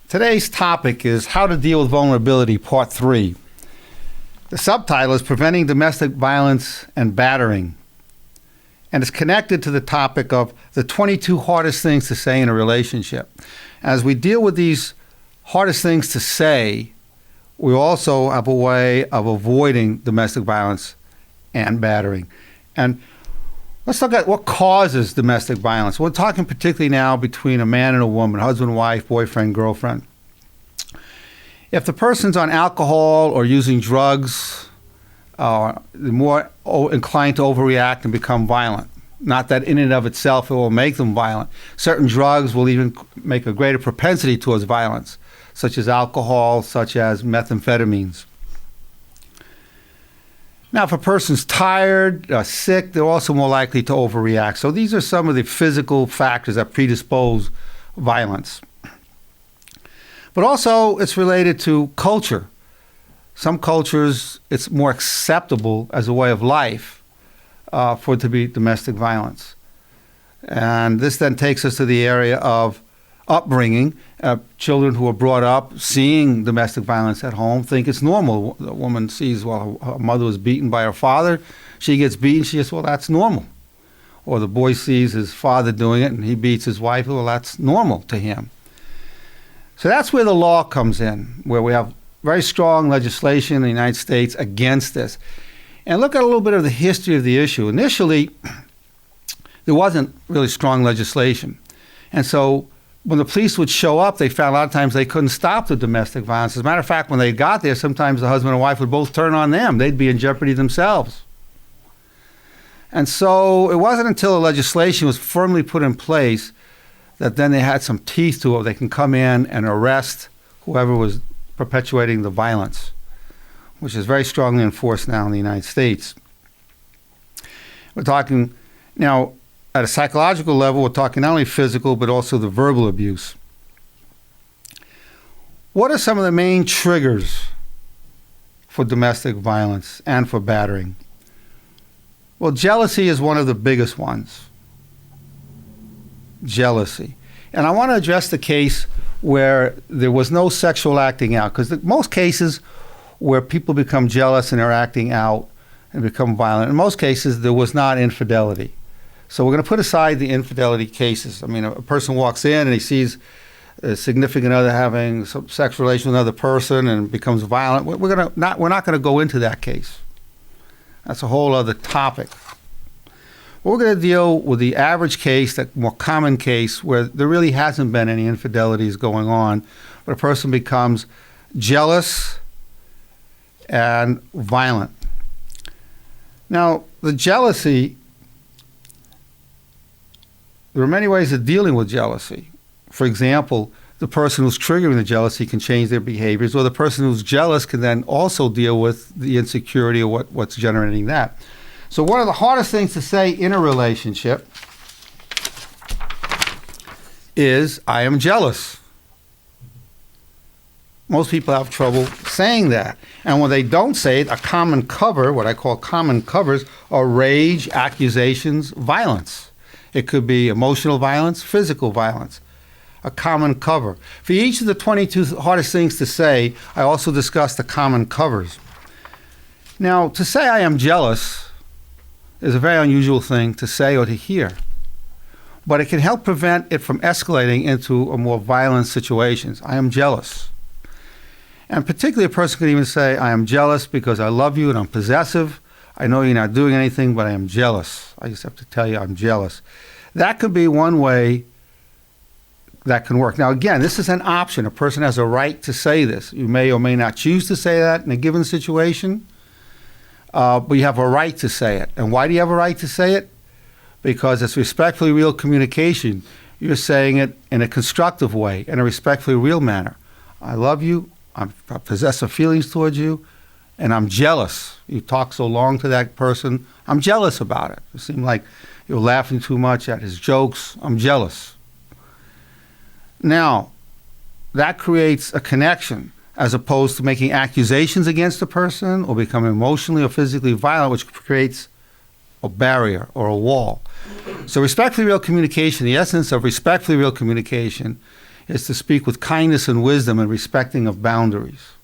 Today's topic is How to Deal with Vulnerability, Part 3. The subtitle is Preventing Domestic Violence and Battering, and it's connected to the topic of the 22 hardest things to say in a relationship. As we deal with these hardest things to say, we also have a way of avoiding domestic violence and battering. And let's look at what causes domestic violence. We're talking particularly now between a man and a woman, husband, wife, boyfriend, girlfriend. If the person's on alcohol or using drugs, they're more inclined to overreact and become violent. Not that in and of itself it will make them violent. Certain drugs will even make a greater propensity towards violence, such as alcohol, such as methamphetamines. Now, if a person's tired, sick, they're also more likely to overreact. So these are some of the physical factors that predispose violence. But also, it's related to culture. Some cultures, it's more acceptable as a way of life for it to be domestic violence. And this then takes us to the area of upbringing. Children who are brought up seeing domestic violence at home think it's normal. The woman sees, well, her mother was beaten by her father. She gets beaten. She says, well, that's normal. Or the boy sees his father doing it and he beats his wife. Well, that's normal to him. So that's where the law comes in, where we have very strong legislation in the United States against this. And look at a little bit of the history of the issue. Initially, there wasn't really strong legislation. And so when the police would show up, they found a lot of times they couldn't stop the domestic violence. As a matter of fact, when they got there, sometimes the husband and wife would both turn on them. They'd be in jeopardy themselves. And so it wasn't until the legislation was firmly put in place that then they had some teeth to it. They can come in and arrest whoever was perpetuating the violence, which is very strongly enforced now in the United States. We're talking now, at a psychological level, we're talking not only physical, but also the verbal abuse. What are some of the main triggers for domestic violence and for battering? Well, jealousy is one of the biggest ones. Jealousy. And I want to address the case where there was no sexual acting out, because most cases where people become jealous and are acting out and become violent, in most cases there was not infidelity. So we're going to put aside the infidelity cases. I mean, a person walks in and he sees a significant other having some sexual relation with another person and becomes violent. We're not going to go into that case. That's a whole other topic. We're going to deal with the average case, that more common case, where there really hasn't been any infidelities going on, but a person becomes jealous and violent. Now, the jealousy, there are many ways of dealing with jealousy. For example, the person who's triggering the jealousy can change their behaviors, or the person who's jealous can then also deal with the insecurity or what's generating that. So one of the hardest things to say in a relationship is, I am jealous. Most people have trouble saying that. And when they don't say it, a common cover, what I call common covers, are rage, accusations, violence. It could be emotional violence, physical violence. A common cover. For each of the 22 hardest things to say, I also discuss the common covers. Now, to say I am jealous is a very unusual thing to say or to hear. But it can help prevent it from escalating into a more violent situations. I am jealous. And particularly a person could even say, I am jealous because I love you and I'm possessive. I know you're not doing anything, but I am jealous. I just have to tell you I'm jealous. That could be one way that can work. Now, again, this is an option. A person has a right to say this. You may or may not choose to say that in a given situation, but you have a right to say it. And why do you have a right to say it? Because it's respectfully real communication. You're saying it in a constructive way, in a respectfully real manner. I love you. I possess feelings towards you, and I'm jealous. You talk so long to that person. I'm jealous about it. It seemed like you're laughing too much at his jokes. I'm jealous. Now, that creates a connection, as opposed to making accusations against a person or becoming emotionally or physically violent, which creates a barrier or a wall. So respectfully real communication, the essence of respectfully real communication is to speak with kindness and wisdom and respecting of boundaries.